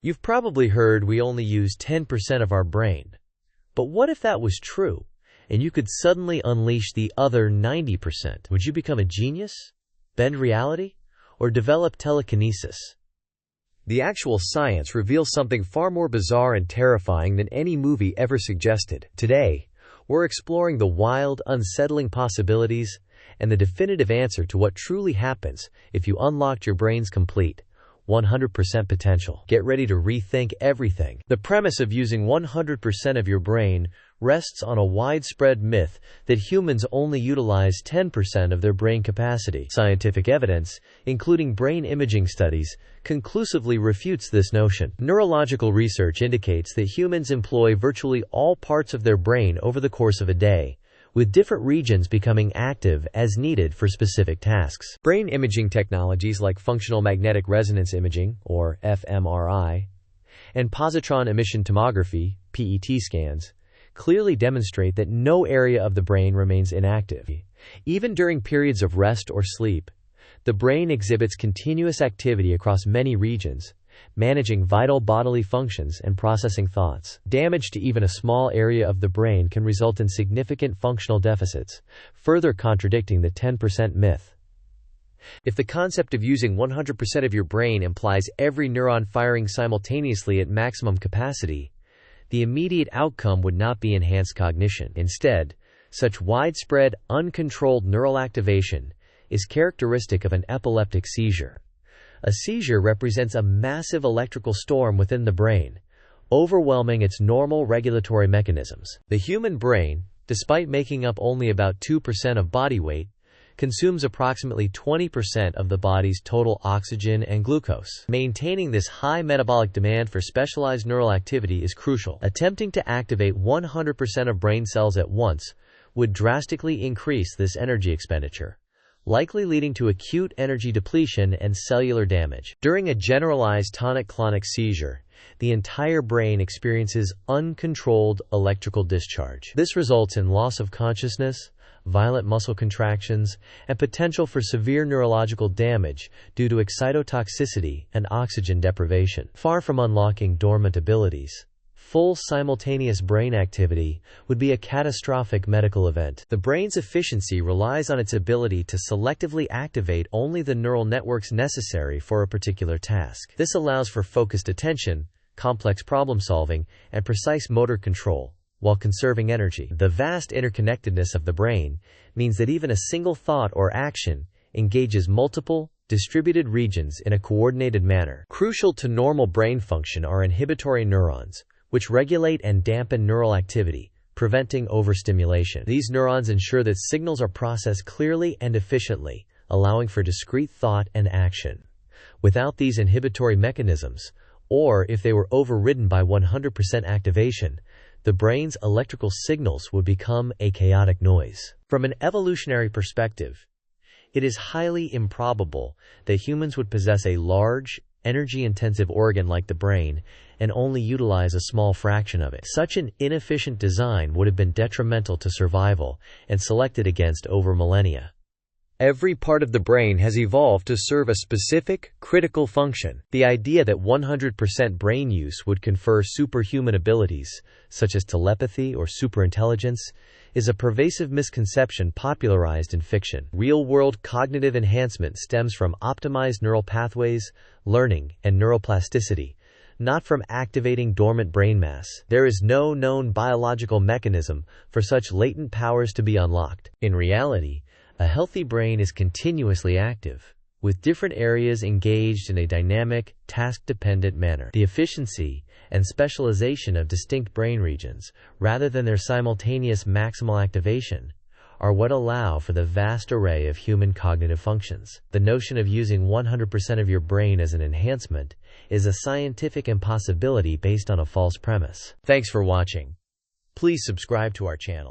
You've probably heard we only use 10% of our brain. But what if that was true, and you could suddenly unleash the other 90%? Would you become a genius, bend reality, or develop telekinesis? The actual science reveals something far more bizarre and terrifying than any movie ever suggested. Today, we're exploring the wild, unsettling possibilities and the definitive answer to what truly happens if you unlocked your brain's complete 100% potential. Get ready to rethink everything. The premise of using 100% of your brain rests on a widespread myth that humans only utilize 10% of their brain capacity. Scientific evidence, including brain imaging studies, conclusively refutes this notion. Neurological research indicates that humans employ virtually all parts of their brain over the course of a day, with different regions becoming active as needed for specific tasks. Brain imaging technologies like functional magnetic resonance imaging, or fMRI, and positron emission tomography, PET scans, clearly demonstrate that no area of the brain remains inactive. Even during periods of rest or sleep, the brain exhibits continuous activity across many regions, managing vital bodily functions and processing thoughts. Damage to even a small area of the brain can result in significant functional deficits, further contradicting the 10% myth. If the concept of using 100% of your brain implies every neuron firing simultaneously at maximum capacity, the immediate outcome would not be enhanced cognition. Instead, such widespread, uncontrolled neural activation is characteristic of an epileptic seizure. A seizure represents a massive electrical storm within the brain, overwhelming its normal regulatory mechanisms. The human brain, despite making up only about 2% of body weight, consumes approximately 20% of the body's total oxygen and glucose. Maintaining this high metabolic demand for specialized neural activity is crucial. Attempting to activate 100% of brain cells at once would drastically increase this energy expenditure, likely leading to acute energy depletion and cellular damage. During a generalized tonic-clonic seizure, the entire brain experiences uncontrolled electrical discharge. This results in loss of consciousness, violent muscle contractions, and potential for severe neurological damage due to excitotoxicity and oxygen deprivation. Far from unlocking dormant abilities, full simultaneous brain activity would be a catastrophic medical event. The brain's efficiency relies on its ability to selectively activate only the neural networks necessary for a particular task. This allows for focused attention, complex problem solving, and precise motor control, while conserving energy. The vast interconnectedness of the brain means that even a single thought or action engages multiple, distributed regions in a coordinated manner. Crucial to normal brain function are inhibitory neurons, which regulate and dampen neural activity, preventing overstimulation. These neurons ensure that signals are processed clearly and efficiently, allowing for discrete thought and action. Without these inhibitory mechanisms, or if they were overridden by 100% activation, the brain's electrical signals would become a chaotic noise. From an evolutionary perspective, it is highly improbable that humans would possess a large, energy-intensive organ like the brain and only utilize a small fraction of it. Such an inefficient design would have been detrimental to survival and selected against over millennia. Every part of the brain has evolved to serve a specific, critical function. The idea that 100% brain use would confer superhuman abilities, such as telepathy or superintelligence, is a pervasive misconception popularized in fiction. Real-world cognitive enhancement stems from optimized neural pathways, learning, and neuroplasticity, not from activating dormant brain mass. There is no known biological mechanism for such latent powers to be unlocked. In reality, a healthy brain is continuously active, with different areas engaged in a dynamic, task-dependent manner. The efficiency and specialization of distinct brain regions, rather than their simultaneous maximal activation, are what allow for the vast array of human cognitive functions. The notion of using 100% of your brain as an enhancement is a scientific impossibility based on a false premise. Thanks for watching. Please subscribe to our channel.